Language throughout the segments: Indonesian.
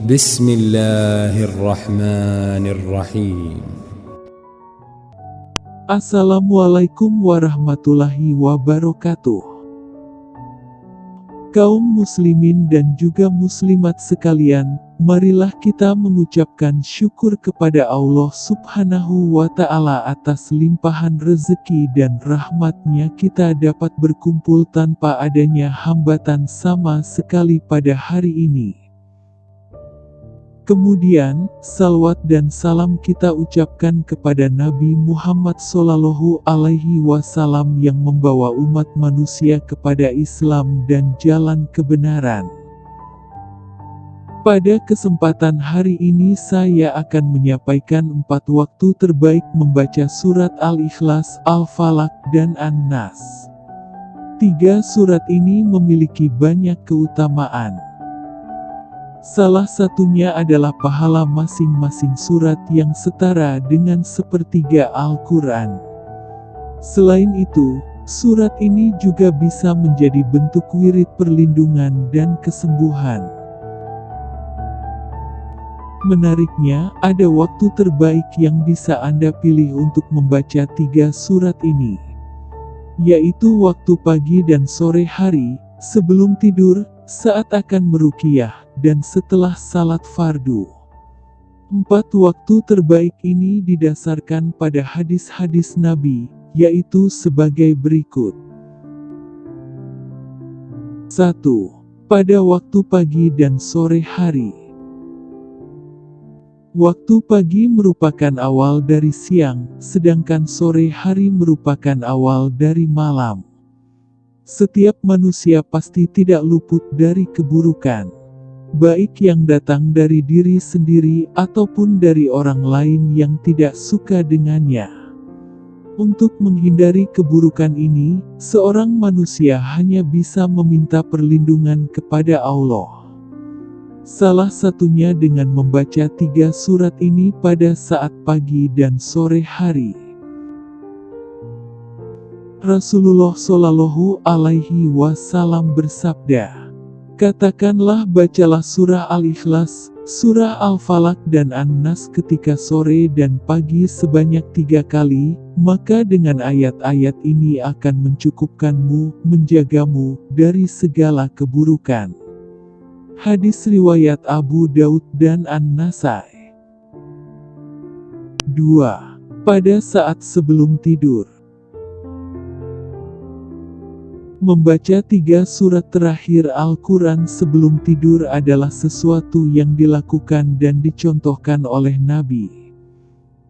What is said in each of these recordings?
Bismillahirrahmanirrahim. Assalamualaikum warahmatullahi wabarakatuh. Kaum muslimin dan juga muslimat sekalian, marilah kita mengucapkan syukur kepada Allah Subhanahu wa Ta'ala atas limpahan rezeki dan rahmat-Nya kita dapat berkumpul tanpa adanya hambatan sama sekali pada hari ini. Kemudian, salawat dan salam kita ucapkan kepada Nabi Muhammad SAW yang membawa umat manusia kepada Islam dan jalan kebenaran. Pada kesempatan hari ini saya akan menyampaikan 4 waktu terbaik membaca surat Al-Ikhlas, Al-Falaq, dan An-Nas. 3 surat ini memiliki banyak keutamaan. Salah satunya adalah pahala masing-masing surat yang setara dengan sepertiga Al-Quran. Selain itu, surat ini juga bisa menjadi bentuk wirid perlindungan dan kesembuhan. Menariknya, ada waktu terbaik yang bisa Anda pilih untuk membaca 3 surat ini, yaitu waktu pagi dan sore hari, sebelum tidur, saat akan meruqyah, dan setelah salat fardu. 4 waktu terbaik ini didasarkan pada hadis-hadis Nabi, yaitu sebagai berikut. 1. Pada waktu pagi dan sore hari. Waktu pagi merupakan awal dari siang, sedangkan sore hari merupakan awal dari malam. Setiap manusia pasti tidak luput dari keburukan, baik yang datang dari diri sendiri ataupun dari orang lain yang tidak suka dengannya. Untuk menghindari keburukan ini, seorang manusia hanya bisa meminta perlindungan kepada Allah. Salah satunya dengan membaca 3 surat ini pada saat pagi dan sore hari. Rasulullah Shallallahu Alaihi Wasallam bersabda, "Katakanlah, bacalah surah Al-Ikhlas, surah Al-Falaq dan An-Nas ketika sore dan pagi sebanyak 3 kali, maka dengan ayat-ayat ini akan mencukupkanmu, menjagamu dari segala keburukan." Hadis riwayat Abu Daud dan An-Nasai. 2. Pada saat sebelum tidur. Membaca 3 surat terakhir Al-Quran sebelum tidur adalah sesuatu yang dilakukan dan dicontohkan oleh Nabi.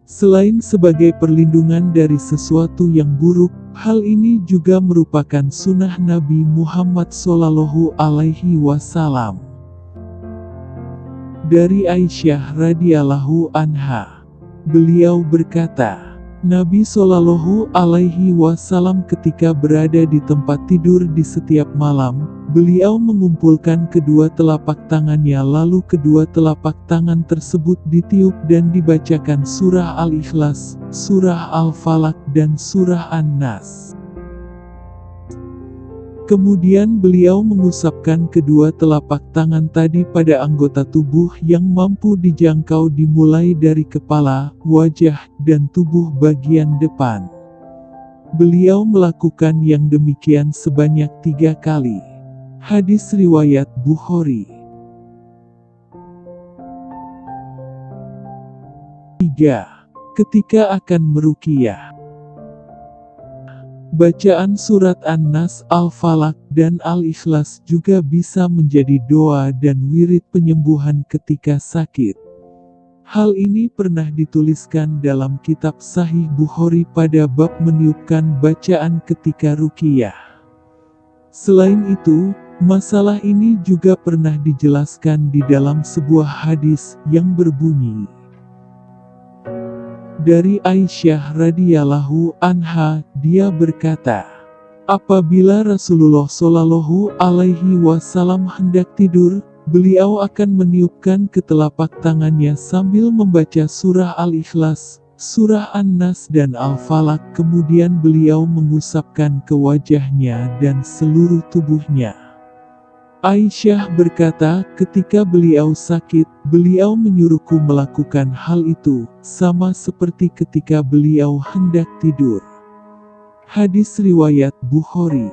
Selain sebagai perlindungan dari sesuatu yang buruk, hal ini juga merupakan sunnah Nabi Muhammad SAW. Dari Aisyah radhiyallahu anha, beliau berkata, Nabi Shallallahu Alaihi Wasallam ketika berada di tempat tidur di setiap malam, beliau mengumpulkan kedua telapak tangannya lalu kedua telapak tangan tersebut ditiup dan dibacakan surah Al-Ikhlas, surah Al-Falaq dan surah An-Nas. Kemudian beliau mengusapkan kedua telapak tangan tadi pada anggota tubuh yang mampu dijangkau dimulai dari kepala, wajah, dan tubuh bagian depan. Beliau melakukan yang demikian sebanyak 3 kali. Hadis riwayat Bukhari. 3. Ketika akan meruqyah. Bacaan surat An-Nas, Al-Falaq, dan Al-Ikhlas juga bisa menjadi doa dan wirid penyembuhan ketika sakit. Hal ini pernah dituliskan dalam kitab Sahih Bukhari pada bab meniupkan bacaan ketika ruqyah. Selain itu, masalah ini juga pernah dijelaskan di dalam sebuah hadis yang berbunyi, dari Aisyah radhiyallahu anha, dia berkata, apabila Rasulullah Shallallahu Alaihi Wasallam hendak tidur, beliau akan meniupkan ke telapak tangannya sambil membaca surah Al-Ikhlas, surah An-Nas dan Al-Falaq. Kemudian beliau mengusapkan ke wajahnya dan seluruh tubuhnya. Aisyah berkata, ketika beliau sakit, beliau menyuruhku melakukan hal itu, sama seperti ketika beliau hendak tidur. Hadis riwayat Bukhari.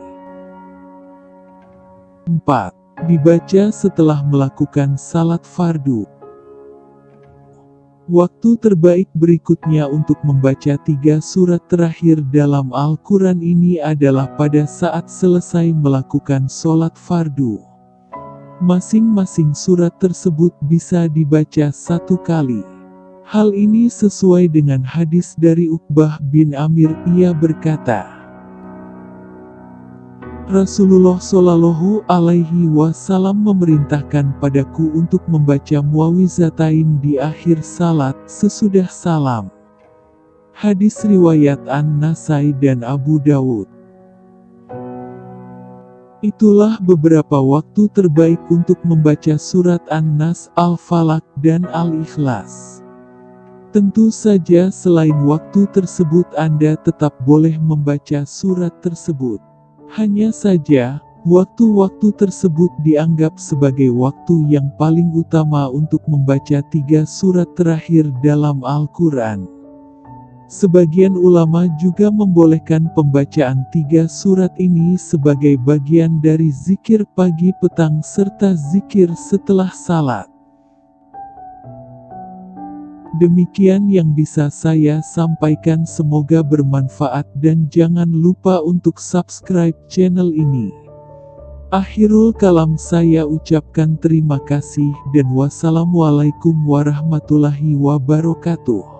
4. Dibaca setelah melakukan salat fardu. Waktu terbaik berikutnya untuk membaca 3 surat terakhir dalam Al-Quran ini adalah pada saat selesai melakukan sholat fardu. Masing-masing surat tersebut bisa dibaca 1 kali. Hal ini sesuai dengan hadis dari Uqbah bin Amir. Ia berkata, Rasulullah Shallallahu Alaihi Wasallam memerintahkan padaku untuk membaca muawizatain di akhir salat sesudah salam. Hadis riwayat An-Nasai dan Abu Dawud. Itulah beberapa waktu terbaik untuk membaca surat An-Nas, Al-Falaq, dan Al-Ikhlas. Tentu saja selain waktu tersebut Anda tetap boleh membaca surat tersebut. Hanya saja, waktu-waktu tersebut dianggap sebagai waktu yang paling utama untuk membaca 3 surat terakhir dalam Al-Quran. Sebagian ulama juga membolehkan pembacaan 3 surat ini sebagai bagian dari zikir pagi petang serta zikir setelah salat. Demikian yang bisa saya sampaikan, semoga bermanfaat dan jangan lupa untuk subscribe channel ini. Akhirul kalam saya ucapkan terima kasih dan wassalamualaikum warahmatullahi wabarakatuh.